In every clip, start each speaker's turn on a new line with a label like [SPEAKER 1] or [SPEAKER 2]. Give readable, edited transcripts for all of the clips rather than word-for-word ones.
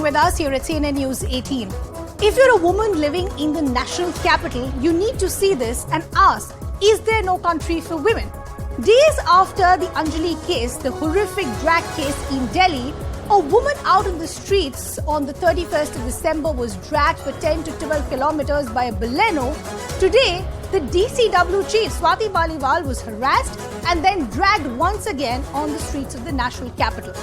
[SPEAKER 1] with us here at CNN News 18. If you're a woman living in the national capital, you need to see this and ask, is there no country for women? Days after the Anjali case, the horrific drag case in Delhi, a woman out in the streets on the 31st of December was dragged for 10 to 12 kilometers by a Baleno. Today, the DCW chief, Swati Maliwal, was harassed and then dragged once again on the streets of the national capital.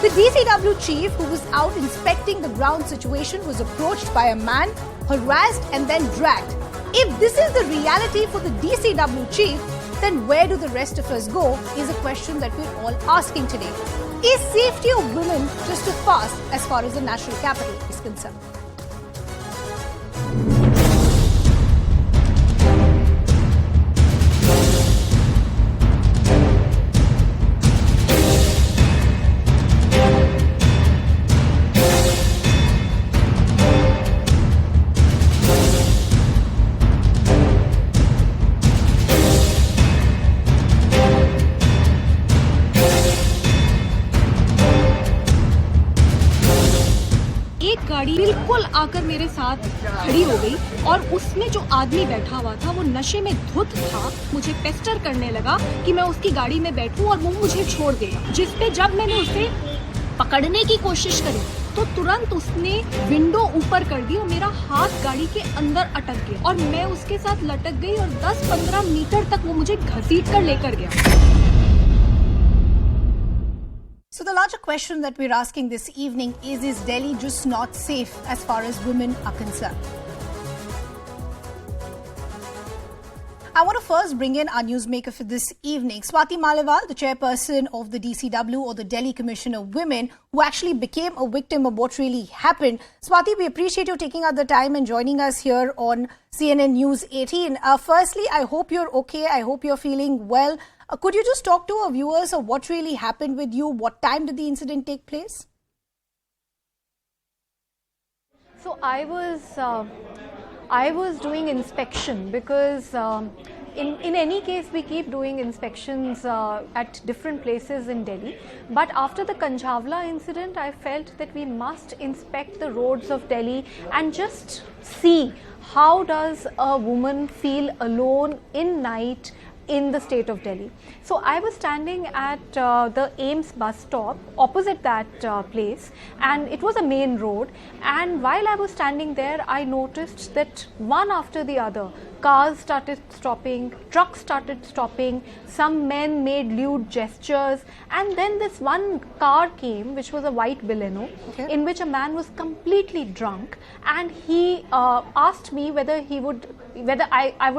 [SPEAKER 1] The DCW chief, who was out inspecting the ground situation, was approached by a man, harassed and then dragged. If this is the reality for the DCW chief, then where do the rest of us go is a question that we're all asking today. Is safety of women just a farce as far as the national capital is concerned?
[SPEAKER 2] गाड़ी बिल्कुल आकर मेरे साथ खड़ी हो गई और उसमें जो आदमी बैठा हुआ था वो नशे में धुत था। मुझे पेस्टर करने लगा कि मैं उसकी गाड़ी में बैठूं और वो मुझे छोड़ देगा, जिस पे जब मैंने उसे पकड़ने की कोशिश करी तो तुरंत उसने विंडो ऊपर कर दी और मेरा हाथ गाड़ी के अंदर अटक गया और मैं उसके साथ लटक गई और 10-15 मीटर तक वो मुझे घसीट कर लेकर गया।
[SPEAKER 1] So the larger question that we're asking this evening is Delhi just not safe as far as women are concerned? I want to first bring in our newsmaker for this evening, Swati Maliwal, the chairperson of the DCW, or the Delhi Commission of Women, who actually became a victim of what really happened. Swati, we appreciate you taking out the time and joining us here on CNN News 18. Firstly, I hope you're okay. I hope you're feeling well. Could you just talk to our viewers of what really happened with you? What time did the incident take place?
[SPEAKER 3] So I was doing inspection because in any case we keep doing inspections at different places in Delhi. But after the Kanjhavla incident, I felt that we must inspect the roads of Delhi and just see how does a woman feel alone in night in the state of Delhi. So I was standing at the AIIMS bus stop opposite that place, and it was a main road, and while I was standing there I noticed that one after the other cars started stopping, trucks started stopping, some men made lewd gestures, and then this one car came which was a white Baleno, in which a man was completely drunk, and he asked me whether I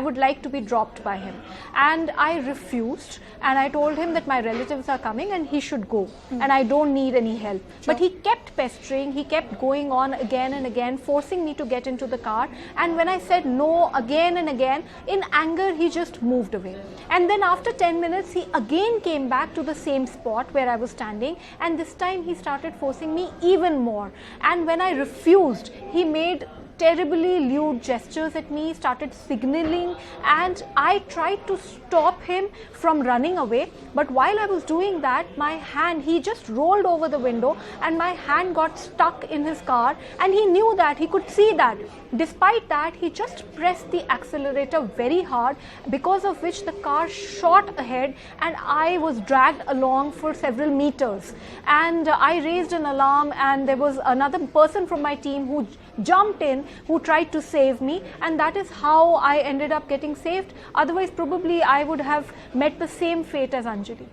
[SPEAKER 3] would like to be dropped by him, and I refused, and I told him that my relatives are coming and he should go and I don't need any help. But he kept pestering, he kept going on again and again, forcing me to get into the car, and when I said no again and again, in anger he just moved away. And then after 10 minutes he again came back to the same spot where I was standing, and this time he started forcing me even more, and when I refused he made terribly lewd gestures at me, started signaling, and I tried to stop him from running away. But while I was doing that, my hand, he just rolled over the window and my hand got stuck in his car, and he knew that, he could see that. Despite that, he just pressed the accelerator very hard, because of which the car shot ahead and I was dragged along for several meters. And I raised an alarm, and there was another person from my team who jumped in, who tried to save me, and that is how I ended up getting saved. Otherwise, probably I would have met the same fate as Anjali.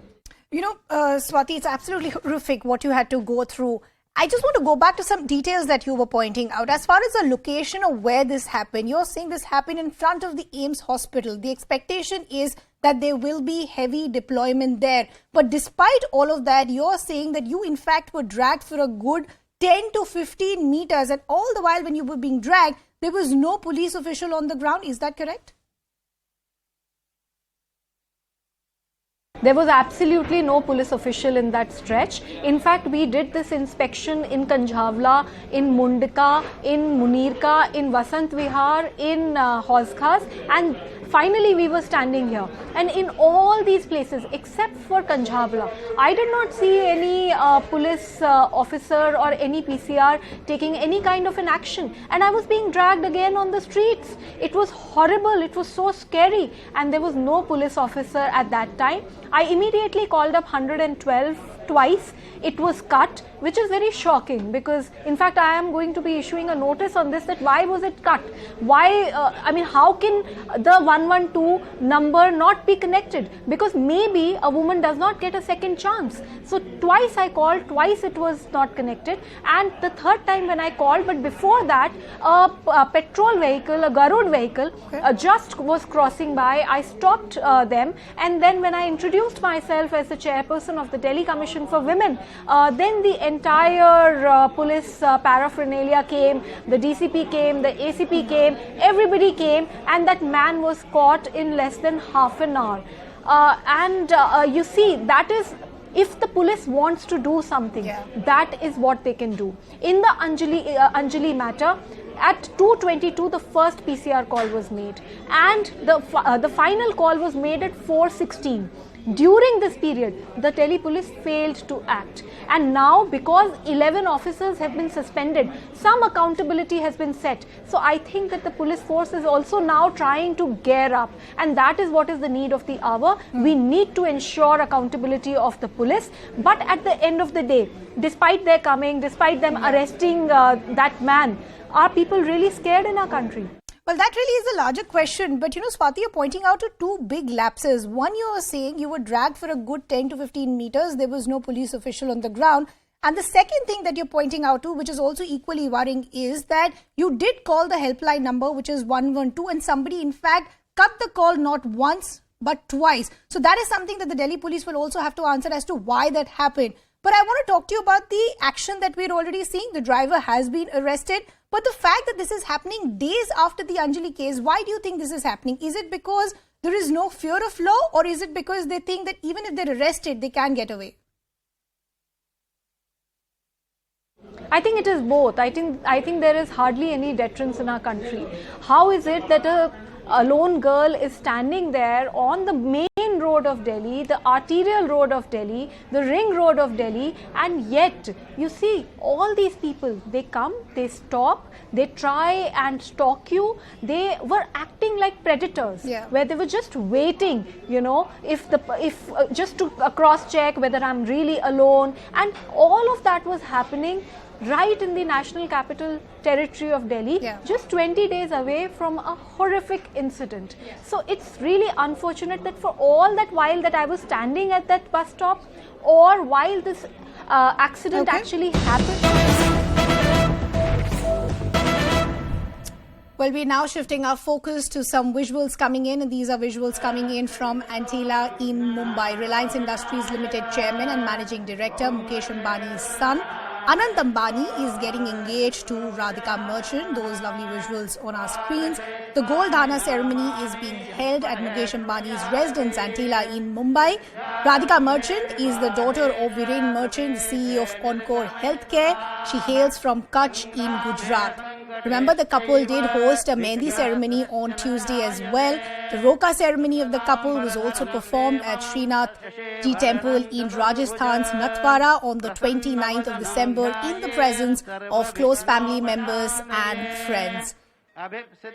[SPEAKER 1] You know, Swati, it's absolutely horrific what you had to go through. I just want to go back to some details that you were pointing out. As far as the location of where this happened, you're saying this happened in front of the AIIMS hospital. The expectation is that there will be heavy deployment there. But despite all of that, you're saying that you in fact were dragged for a good 10 to 15 meters, and all the while when you were being dragged, there was no police official on the ground. Is that correct?
[SPEAKER 3] There was absolutely no police official in that stretch. In fact, we did this inspection in Kanjhavla, in Mundka, in Munirka, in Vasant Vihar, in Hauskhas, and finally we were standing here. And in all these places, except for Kanjhavla, I did not see any police officer or any PCR taking any kind of an action. And I was being dragged again on the streets. It was horrible. It was so scary. And there was no police officer at that time. I immediately called up 112 twice. It was cut, which is very shocking because in fact I am going to be issuing a notice on this, that why was it cut? Why, I mean, how can the 112 number not be connected? Because maybe a woman does not get a second chance. So twice I called, twice it was not connected, and the third time when I called, but before that a petrol vehicle, a Garud vehicle just was crossing by. I stopped them, and then when I introduced myself as the chairperson of the Delhi Commission for Women, then the entire police paraphernalia came, the DCP came, the ACP came, everybody came, and that man was caught in less than half an hour. You see, that is, if the police wants to do something, that is what they can do. In the Anjali matter, at 2:22 the first PCR call was made, and the final call was made at 4:16. During this period, the Delhi police failed to act, and now because 11 officers have been suspended, some accountability has been set. So I think that the police force is also now trying to gear up, and that is what is the need of the hour. We need to ensure accountability of the police, but at the end of the day, despite their coming, despite them arresting that man, are people really scared in our country?
[SPEAKER 1] Well, that really is a larger question. But, you know, Swati, you're pointing out to two big lapses. One, you were saying you were dragged for a good 10 to 15 meters. There was no police official on the ground. And the second thing that you're pointing out to, which is also equally worrying, is that you did call the helpline number, which is 112, and somebody, in fact, cut the call not once, but twice. So that is something that the Delhi police will also have to answer as to why that happened. But I want to talk to you about the action that we're already seeing. The driver has been arrested. But the fact that this is happening days after the Anjali case, why do you think this is happening? Is it because there is no fear of law, or is it because they think that even if they're arrested, they can get away?
[SPEAKER 3] I think it is both. I think there is hardly any deterrence in our country. How is it that a lone girl is standing there on the main road of Delhi, the arterial road of Delhi, the ring road of Delhi, and yet you see all these people, they come, they stop, they try and stalk you. They were acting like predators, where they were just waiting, you know, if just to cross check whether I'm really alone, and all of that was happening right in the National Capital Territory of Delhi, just 20 days away from a horrific incident. So it's really unfortunate that for all that while that I was standing at that bus stop, or while this accident actually happened.
[SPEAKER 1] Well, we're now shifting our focus to some visuals coming in, and these are visuals coming in from Antila in Mumbai. Reliance Industries Limited Chairman and Managing Director Mukesh Ambani's son, Anant Ambani, is getting engaged to Radhika Merchant. Those lovely visuals on our screens. The Gold Dana ceremony is being held at Mukesh Ambani's residence, Antila in Mumbai. Radhika Merchant is the daughter of Viren Merchant, the CEO of Encore Healthcare. She hails from Kutch in Gujarat. Remember, the couple did host a Mehndi ceremony on Tuesday as well. The Roka ceremony of the couple was also performed at Srinath Ji Temple in Rajasthan's Natwara on the 29th of December in the presence of close family members and friends.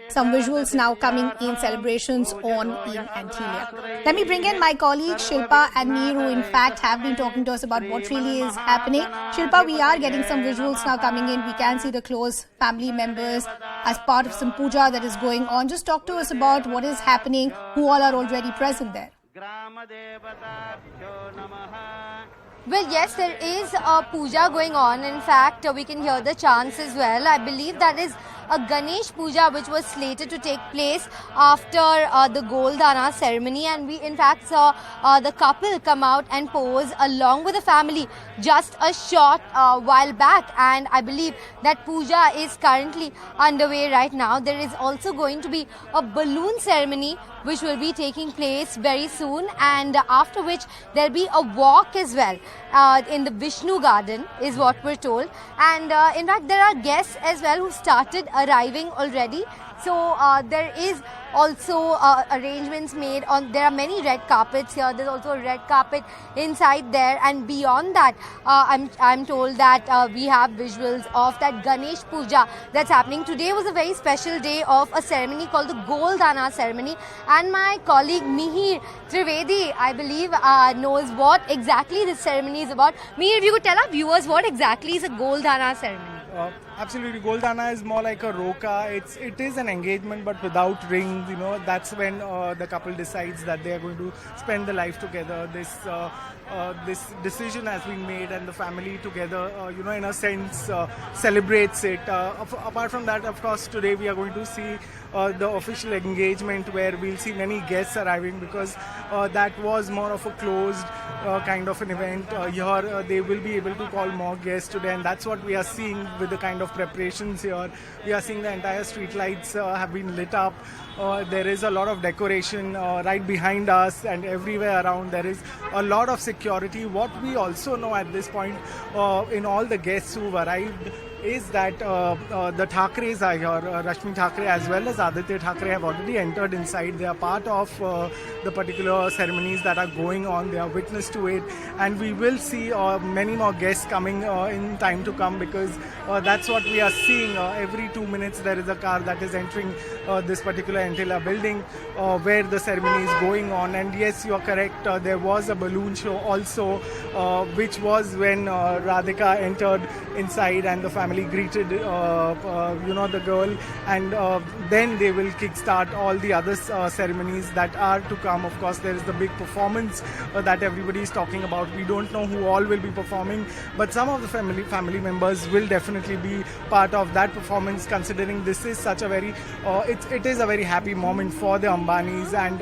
[SPEAKER 1] Some visuals now coming in celebrations on in Antilia. Let me bring in my colleagues Shilpa and Neer, who in fact have been talking to us about what really is happening. Shilpa, we are getting some visuals now coming in. We can see the close family members as part of some puja that is going on. Just talk to us about what is happening, who all are already present there.
[SPEAKER 4] Well, yes, there is a puja going on. In fact, we can hear the chants as well. I believe that is a Ganesh Puja which was slated to take place after the Goldana ceremony, and we in fact saw the couple come out and pose along with the family just a short while back, and I believe that puja is currently underway right now. There is also going to be a balloon ceremony which will be taking place very soon, and after which there'll be a walk as well in the Vishnu Garden is what we're told, and in fact there are guests as well who started arriving already. So there is also arrangements made on, there are many red carpets here, there's also a red carpet inside there, and beyond that I'm told that we have visuals of that Ganesh Puja that's happening. Today was a very special day of a ceremony called the Goldana ceremony, and my colleague Mihir Trivedi, I believe, knows what exactly this ceremony is about. Mihir, if you could tell our viewers what exactly is a Goldana ceremony.
[SPEAKER 5] Absolutely, Goldana is more like a roka. It is an engagement, but without rings. You know, that's when the couple decides that they are going to spend the life together. This decision has been made, and the family together, you know, in a sense, celebrates it. Apart from that, of course, today we are going to see the official engagement where we'll see many guests arriving, because that was more of a closed kind of an event. Here they will be able to call more guests today, and that's what we are seeing with the kind of preparations here. We are seeing the entire street lights have been lit up. There is a lot of decoration right behind us, and everywhere around there is a lot of security. What we also know at this point in all the guests who've arrived is that the Thakres are here. Rashmi Thakre as well as Aditya Thakre have already entered inside. They are part of the particular ceremonies that are going on. They are witness to it, and we will see many more guests coming in time to come, because that's what we are seeing. Every 2 minutes there is a car that is entering this particular Antilla building where the ceremony is going on. And yes, you are correct. There was a balloon show also, which was when Radhika entered inside and the family greeted you know, the girl, and then they will kickstart all the other ceremonies that are to come. Of course, there is the big performance that everybody is talking about. We don't know who all will be performing, but some of the family members will definitely be part of that performance, considering this is such a very it is a very happy moment for the Ambanis, and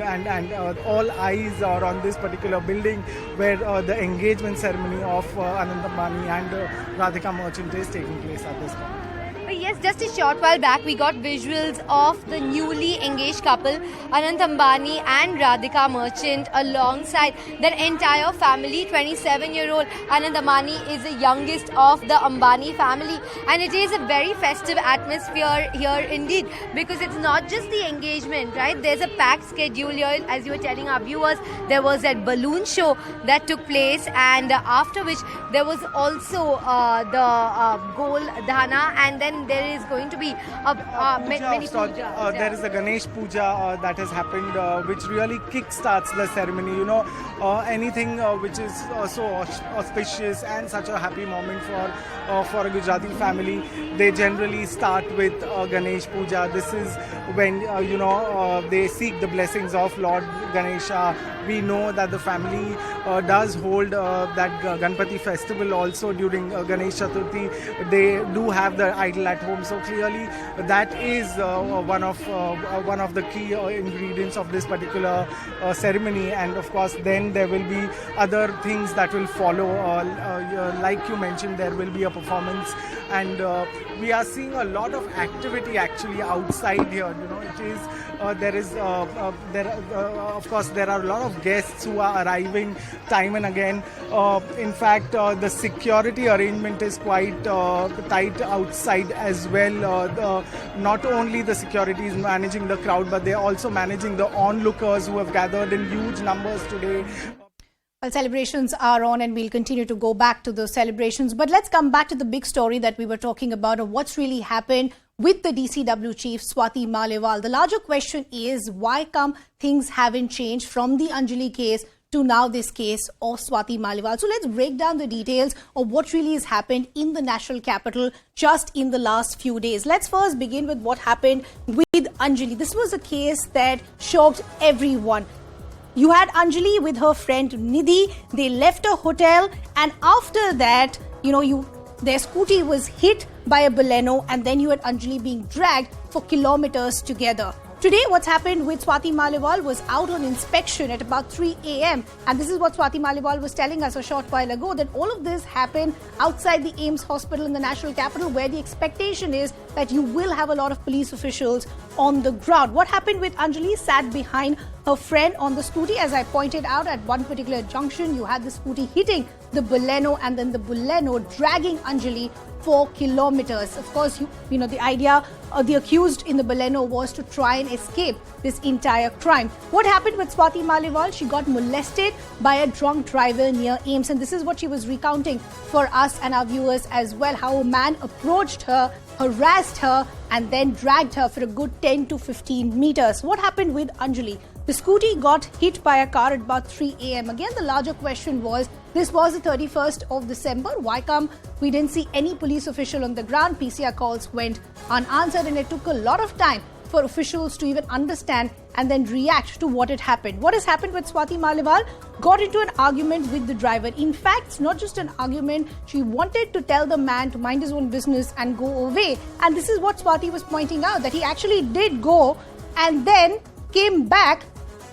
[SPEAKER 5] all eyes are on this particular building where the engagement ceremony of Anand Ambani and Radhika Merchant is taking place at this point.
[SPEAKER 4] Yes, just a short while back we got visuals of the newly engaged couple Anand Ambani and Radhika Merchant alongside their entire family. 27-year-old Anand Ambani is the youngest of the Ambani family, and it is a very festive atmosphere here indeed, because it's not just the engagement, right? There's a packed schedule here. As you were telling our viewers, there was that balloon show that took place, and after which there was also the Goldana, and then there is going to be many pujas.
[SPEAKER 5] There is a Ganesh Puja that has happened, which really kickstarts the ceremony. You know, anything which is so auspicious and such a happy moment for a Gujarati family, they generally start with Ganesh Puja. This is when you know, they seek the blessings of Lord Ganesha. We know that the family does hold that Ganpati festival also during Ganesh Chaturthi. They do have the idol at home, so clearly that is one of the key ingredients of this particular ceremony. And of course, then there will be other things that will follow. Like you mentioned, there will be a performance, and we are seeing a lot of activity actually outside here. You know, it is of course there are a lot of guests who are arriving time and again. In fact, the security arrangement is quite tight outside as well. Not only the security is managing the crowd, but they are also managing the onlookers who have gathered in huge numbers today.
[SPEAKER 1] Well, celebrations are on, and we'll continue to go back to those celebrations. But let's come back to the big story that we were talking about, of what's really happened with the DCW chief, Swati Maliwal. The larger question is, why come things haven't changed from the Anjali case to now this case of Swati Maliwal? So let's break down the details of what really has happened in the national capital just in the last few days. Let's first begin with what happened with Anjali. This was a case that shocked everyone. You had Anjali with her friend Nidhi. They left a hotel, and after that, you know, Their scooty was hit by a Baleno, and then you had Anjali being dragged for kilometers together. Today, what's happened with Swati Maliwal was out on inspection at about 3 a.m. And this is what Swati Maliwal was telling us a short while ago, that all of this happened outside the AIIMS hospital in the national capital, where the expectation is that you will have a lot of police officials on the ground. What happened with Anjali? Sat behind her friend on the scooty. As I pointed out, at one particular junction, you had the scooty hitting the Baleno, and then the Baleno dragging Anjali for kilometers. Of course, you know, the idea of the accused in the Baleno was to try and escape this entire crime. What happened with Swati Maliwal? She got molested by a drunk driver near AIIMS, and this is what she was recounting for us and our viewers as well, how a man approached her, harassed her, and then dragged her for a good 10 to 15 meters. What happened with Anjali? The scooty got hit by a car at about 3 a.m. Again, the larger question was, this was the 31st of December. Why come we didn't see any police official on the ground? PCR calls went unanswered, and it took a lot of time for officials to even understand and then react to what had happened. What has happened with Swati Maliwal? Got into an argument with the driver. In fact, it's not just an argument. She wanted to tell the man to mind his own business and go away. And this is what Swati was pointing out, that he actually did go and then came back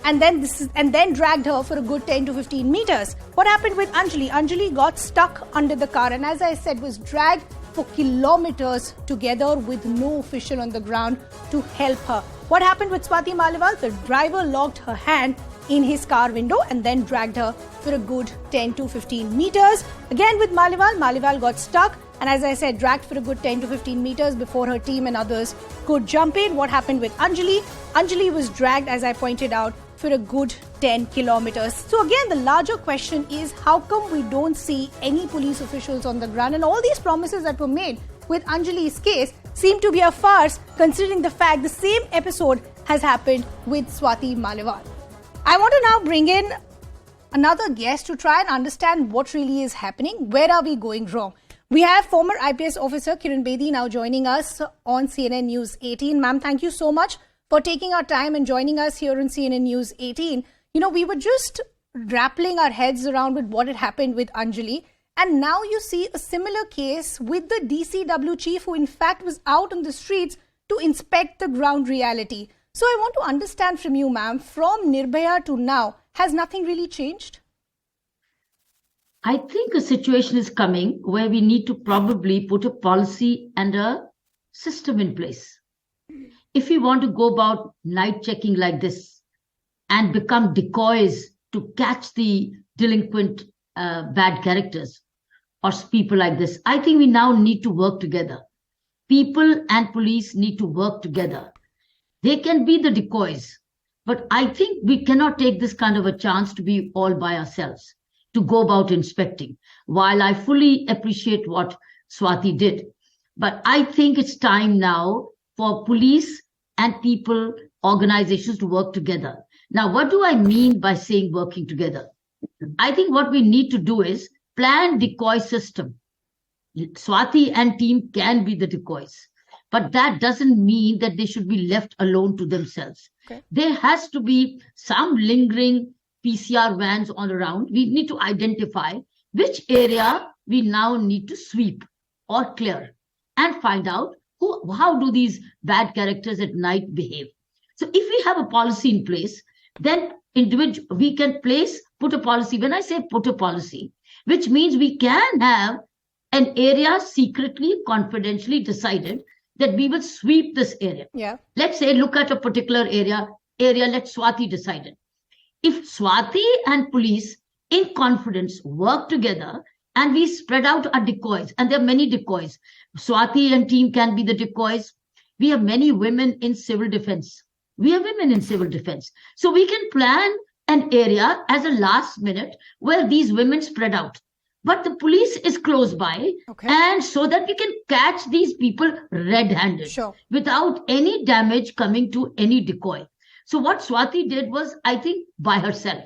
[SPEAKER 1] and then dragged her for a good 10 to 15 meters. What happened with Anjali? Anjali got stuck under the car, and as I said, was dragged for kilometers together with no official on the ground to help her. What happened with Swati Maliwal? The driver locked her hand in his car window and then dragged her for a good 10 to 15 meters. Again with Maliwal got stuck, and as I said, dragged for a good 10 to 15 meters before her team and others could jump in. What happened with Anjali? Anjali was dragged, as I pointed out, for a good 10 kilometers. So again, the larger question is, how come we don't see any police officials on the ground? And all these promises that were made with Anjali's case seem to be a farce, considering the fact the same episode has happened with Swati Maliwal. I want to now bring in another guest to try and understand what really is happening. Where are we going wrong? We have former IPS officer Kiran Bedi now joining us on CNN News 18. Ma'am, thank you so much for taking our time and joining us here on CNN News 18. You know, we were just grappling our heads around with what had happened with Anjali. And now you see a similar case with the DCW chief, who in fact was out on the streets to inspect the ground reality. So I want to understand from you, ma'am, from Nirbhaya to now, has nothing really changed?
[SPEAKER 6] I think a situation is coming where we need to probably put a policy and a system in place. If we want to go about night checking like this and become decoys to catch the delinquent bad characters or people like this, I think we now need to work together. People and police need to work together. They can be the decoys, but I think we cannot take this kind of a chance to be all by ourselves, to go about inspecting. While I fully appreciate what Swati did, but I think it's time now for police and people, organizations to work together. Now, what do I mean by saying working together? I think what we need to do is plan decoy system. Swati and team can be the decoys, but that doesn't mean that they should be left alone to themselves. Okay. There has to be some lingering PCR vans all around. We need to identify which area we now need to sweep or clear and find out how do these bad characters at night behave. So if we have a policy in place, then we can put a policy. When I say put a policy, which means we can have an area secretly, confidentially decided that we will sweep this area. Yeah. Let's say, look at a particular area, let Swati decide it. If Swati and police in confidence work together and we spread out our decoys, and there are many decoys. Swati and team can be the decoys. We have many women in civil defense. So we can plan an area as a last minute where these women spread out. But the police is close by, okay, and so that we can catch these people red-handed, sure, without any damage coming to any decoy. So what Swati did was, I think, by herself.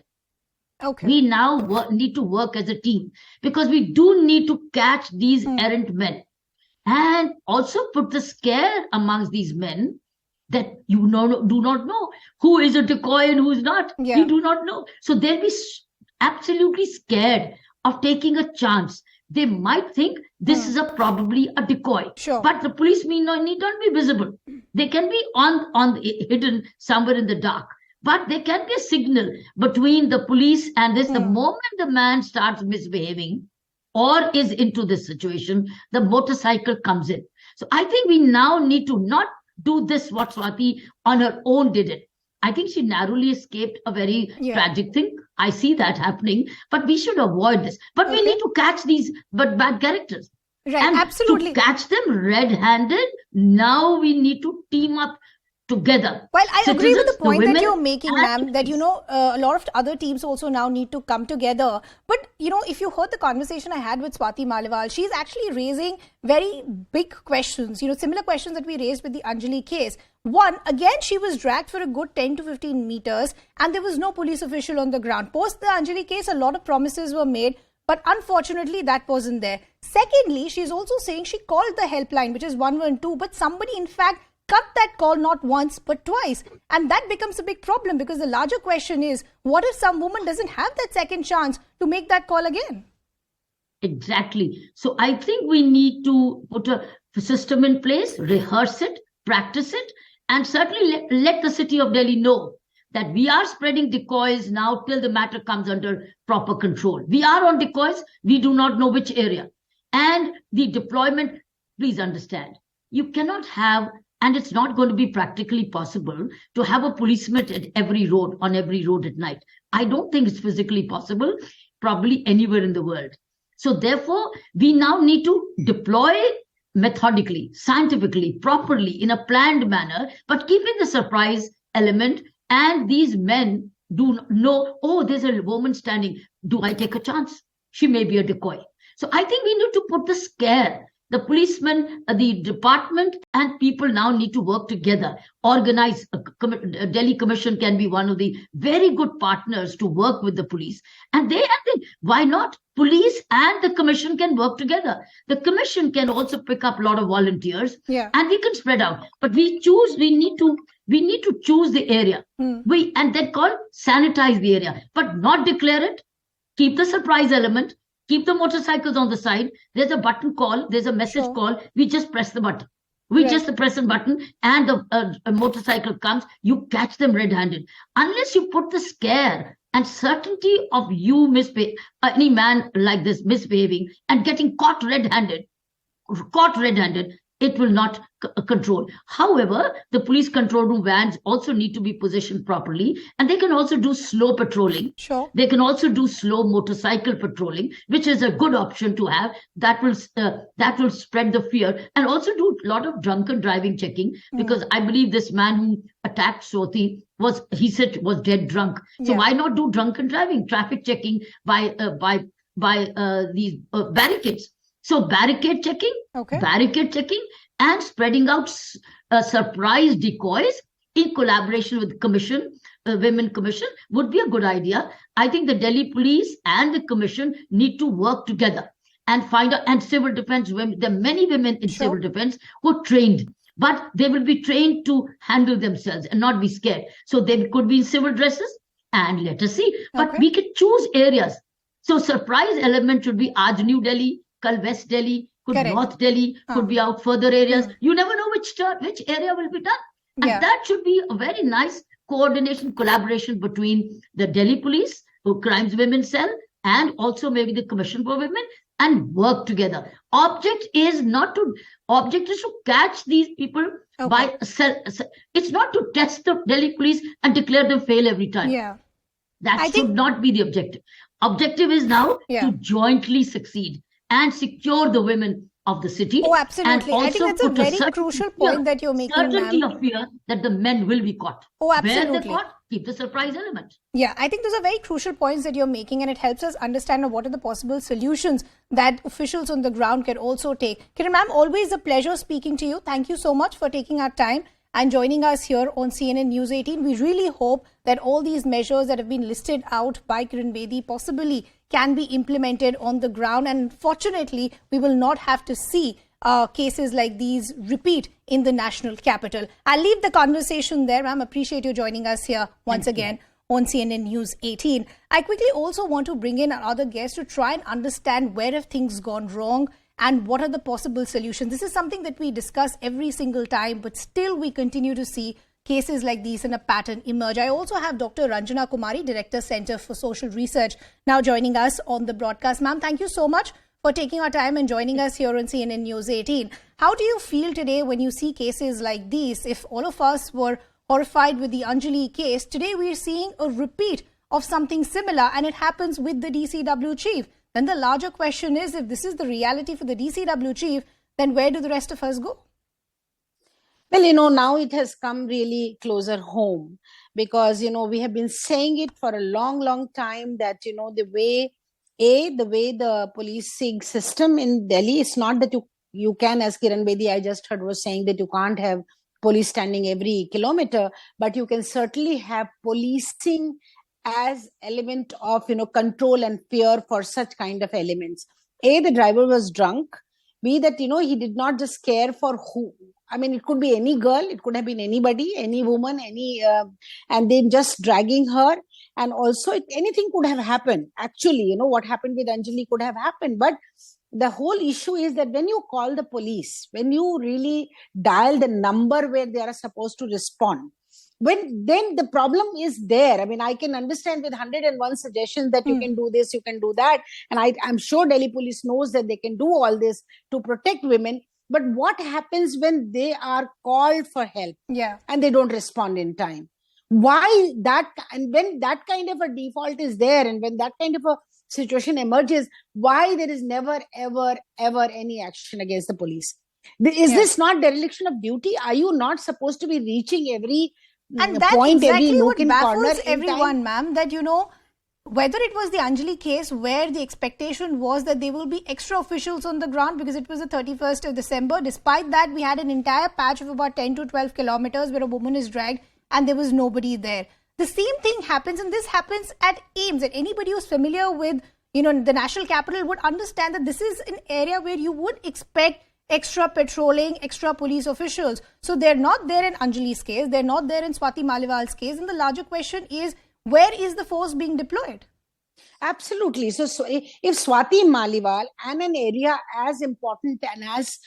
[SPEAKER 6] Okay. We now need to work as a team, because we do need to catch these errant men and also put the scare amongst these men that do not know who is a decoy and who is not. Yeah. We do not know. So they'll be absolutely scared of taking a chance, they might think this is probably a decoy.
[SPEAKER 1] Sure.
[SPEAKER 6] But the police need not be visible. They can be hidden somewhere in the dark. But there can be a signal between the police and this. The moment the man starts misbehaving or is into this situation, the motorcycle comes in. So I think we now need to not do this what Swati on her own did it. I think she narrowly escaped a very tragic thing. I see that happening, but we should avoid this. But we need to catch these bad characters.
[SPEAKER 1] Right,
[SPEAKER 6] and
[SPEAKER 1] absolutely.
[SPEAKER 6] To catch them red-handed, now we need to team up together.
[SPEAKER 1] Well, I agree with the point that you're making, ma'am, that, a lot of other teams also now need to come together. But, if you heard the conversation I had with Swati Maliwal, she's actually raising very big questions, similar questions that we raised with the Anjali case. One, again, she was dragged for a good 10 to 15 meters and there was no police official on the ground. Post the Anjali case, a lot of promises were made, but unfortunately that wasn't there. Secondly, she's also saying she called the helpline, which is 112, but somebody in fact cut that call not once but twice. And that becomes a big problem because the larger question is, what if some woman doesn't have that second chance to make that call again?
[SPEAKER 6] Exactly. So I think we need to put a system in place, rehearse it, practice it, and certainly let the city of Delhi know that we are spreading decoys now till the matter comes under proper control. We are on decoys. We do not know which area. And the deployment, please understand, you cannot have, and it's not going to be practically possible to have a policeman at every road, on every road at night. I don't think it's physically possible, probably anywhere in the world. So therefore, we now need to deploy methodically, scientifically, properly, in a planned manner, but keeping the surprise element. And these men do know, oh, there's a woman standing. Do I take a chance? She may be a decoy. So I think we need to put the scare. The policemen, the department and people now need to work together. Organize, a Delhi Commission can be one of the very good partners to work with the police. And why not? Police and the commission can work together. The commission can also pick up a lot of volunteers and we can spread out. But we need to choose the area. And then sanitize the area, but not declare it. Keep the surprise element. Keep the motorcycles on the side. There's a button call. There's a message call. We just press the button. Just press a button and a motorcycle comes. You catch them red-handed. Unless you put the scare and certainty of you any man like this misbehaving and getting caught red-handed, it will not control. However, the police control room vans also need to be positioned properly, and they can also do slow patrolling. They can also do slow motorcycle patrolling, which is a good option to have. That will spread the fear, and also do a lot of drunken driving checking, because I believe this man who attacked Swati was dead drunk. So why not do drunken driving, traffic checking by these barricades? So barricade checking, and spreading out surprise decoys in collaboration with the Women Commission would be a good idea. I think the Delhi Police and the Commission need to work together and find out. And civil defense women, there are many women in civil defense who are trained, but they will be trained to handle themselves and not be scared. So they could be in civil dresses, and let us see. But we could choose areas. So surprise element should be Aaj New Delhi, Kal West Delhi, North Delhi, could be out further areas. You never know which area will be done. And that should be a very nice collaboration between the Delhi Police, Crimes Women Cell, and also maybe the Commission for Women, and work together. Object is to catch these people it's not to test the Delhi Police and declare them fail every time. That should not be the objective. Objective is now to jointly succeed and secure the women of the city.
[SPEAKER 1] Oh, absolutely. I think that's a very crucial point that you're making, ma'am.
[SPEAKER 6] Certainty of fear that the men will be caught.
[SPEAKER 1] Oh, absolutely.
[SPEAKER 6] Where they're caught, keep the surprise element.
[SPEAKER 1] Yeah, I think those are very crucial points that you're making, and it helps us understand what are the possible solutions that officials on the ground can also take. Kiran ma'am, always a pleasure speaking to you. Thank you so much for taking our time and joining us here on CNN News 18. We really hope that all these measures that have been listed out by Kiran Bedi possibly can be implemented on the ground. And fortunately, we will not have to see cases like these repeat in the national capital. I'll leave the conversation there, ma'am. Appreciate you joining us here once again on CNN News 18. I quickly also want to bring in our other guests to try and understand where have things gone wrong and what are the possible solutions. This is something that we discuss every single time, but still we continue to see cases like these in a pattern emerge. I also have Dr. Ranjana Kumari, Director, Center for Social Research, now joining us on the broadcast. Ma'am, thank you so much for taking our time and joining us here on CNN News 18. How do you feel today when you see cases like these? If all of us were horrified with the Anjali case, today we're seeing a repeat of something similar, and it happens with the DCW chief. Then the larger question is, if this is the reality for the DCW chief, then where do the rest of us go?
[SPEAKER 7] Well, now it has come really closer home because, we have been saying it for a long, long time that, the way the policing system in Delhi, it's not that you can, as Kiran Bedi I just heard was saying, that you can't have police standing every kilometer, but you can certainly have policing as element of, control and fear for such kind of elements. A, the driver was drunk. B, that, he did not just care for who. I mean, it could be any girl, it could have been anybody, any woman, and then just dragging her. And also anything could have happened. Actually, what happened with Anjali could have happened. But the whole issue is that when you call the police, when you really dial the number where they are supposed to respond, then the problem is there. I mean, I can understand with 101 suggestions that you can do this, you can do that. And I'm sure Delhi police knows that they can do all this to protect women. But what happens when they are called for help and they don't respond in time? Why that? And when that kind of a default is there and when that kind of a situation emerges, why there is never, ever, ever any action against the police? Is this not dereliction of duty? Are you not supposed to be reaching every
[SPEAKER 1] and that's
[SPEAKER 7] point,
[SPEAKER 1] exactly
[SPEAKER 7] every
[SPEAKER 1] what
[SPEAKER 7] nook and corner
[SPEAKER 1] baffles everyone, ma'am, that, whether it was the Anjali case where the expectation was that there will be extra officials on the ground because it was the 31st of December. Despite that, we had an entire patch of about 10 to 12 kilometers where a woman is dragged and there was nobody there. The same thing happens, and this happens at AIIMS. And anybody who's familiar with, the national capital would understand that this is an area where you would expect extra patrolling, extra police officials. So they're not there in Anjali's case. They're not there in Swati Maliwal's case. And the larger question is, where is the force being deployed?
[SPEAKER 7] Absolutely. So if Swati Maliwal and an area as important and as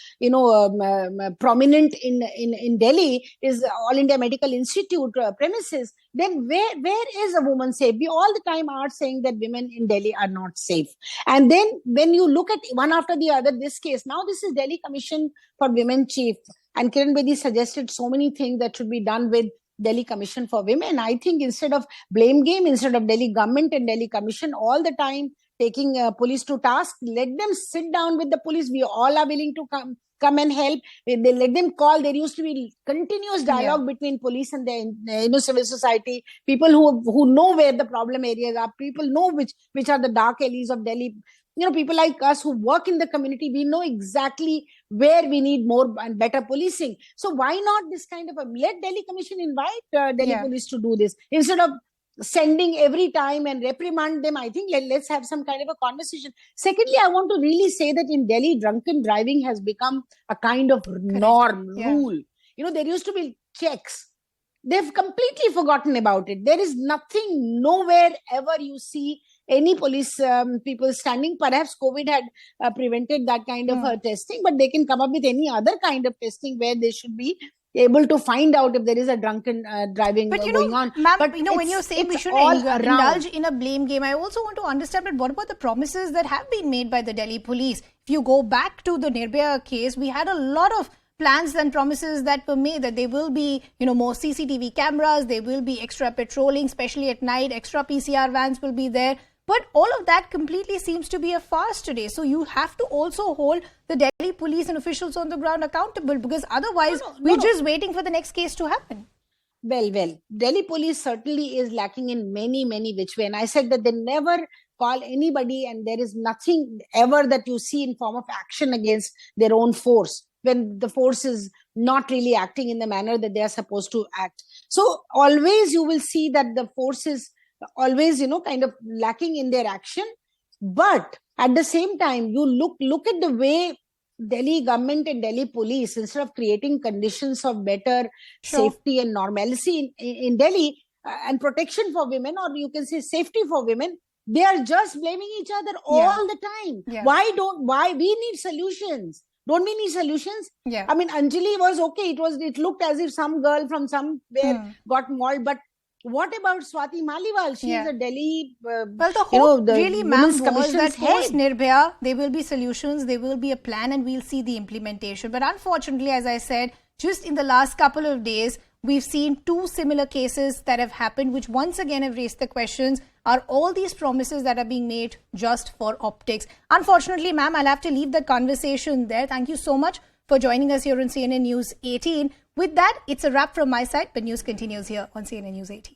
[SPEAKER 7] prominent in Delhi is All India Medical Institute premises, then where is a woman safe? We all the time are saying that women in Delhi are not safe. And then when you look at one after the other, this case, now this is Delhi Commission for Women Chief, and Kiran Bedi suggested so many things that should be done with Delhi Commission for Women. I think instead of blame game, instead of Delhi government and Delhi Commission all the time taking police to task, let them sit down with the police. We all are willing to come and help. They let them call. There used to be continuous dialogue between police and the civil society. People who know where the problem areas are. People know which are the dark alleys of Delhi. People like us who work in the community, we know exactly where we need more and better policing. So why not this kind of let Delhi Commission invite Delhi police to do this instead of sending every time and reprimand them? I think let's have some kind of a conversation. Secondly, I want to really say that in Delhi, drunken driving has become a kind of norm, rule. There used to be checks. They've completely forgotten about it. There is nothing, nowhere ever you see any police people standing. Perhaps COVID had prevented that kind of testing, but they can come up with any other kind of testing where they should be able to find out if there is a drunken driving going on.
[SPEAKER 1] Ma'am, but when you're saying we shouldn't indulge in a blame game, I also want to understand, but what about the promises that have been made by the Delhi police? If you go back to the Nirbhaya case, we had a lot of plans and promises that were made that there will be, more CCTV cameras, there will be extra patrolling, especially at night, extra PCR vans will be there. But all of that completely seems to be a farce today. So you have to also hold the Delhi police and officials on the ground accountable, because otherwise we're just waiting for the next case to happen.
[SPEAKER 7] Well, Delhi police certainly is lacking in many, many which way. And I said that they never call anybody, and there is nothing ever that you see in form of action against their own force when the force is not really acting in the manner that they are supposed to act. So always you will see that the force is always, kind of lacking in their action. But at the same time, you look at the way Delhi government and Delhi police, instead of creating conditions of better safety and normalcy in Delhi, and protection for women, or you can say safety for women, they are just blaming each other all the time.
[SPEAKER 1] Yeah.
[SPEAKER 7] Why we need solutions? Don't we need solutions?
[SPEAKER 1] Yeah.
[SPEAKER 7] I mean, Anjali was okay. It looked as if some girl from somewhere got mauled, but what about Swati Maliwal? She is a Delhi,
[SPEAKER 1] well, the hope really, ma'am, was that
[SPEAKER 7] head.
[SPEAKER 1] post Nirbhaya, there will be solutions, there will be a plan, and we'll see the implementation. But unfortunately, as I said, just in the last couple of days, we've seen 2 similar cases that have happened, which once again have raised the questions, are all these promises that are being made just for optics? Unfortunately, ma'am, I'll have to leave the conversation there. Thank you so much for joining us here on CNN News 18. With that, it's a wrap from my side, but news continues here on CNN News 18.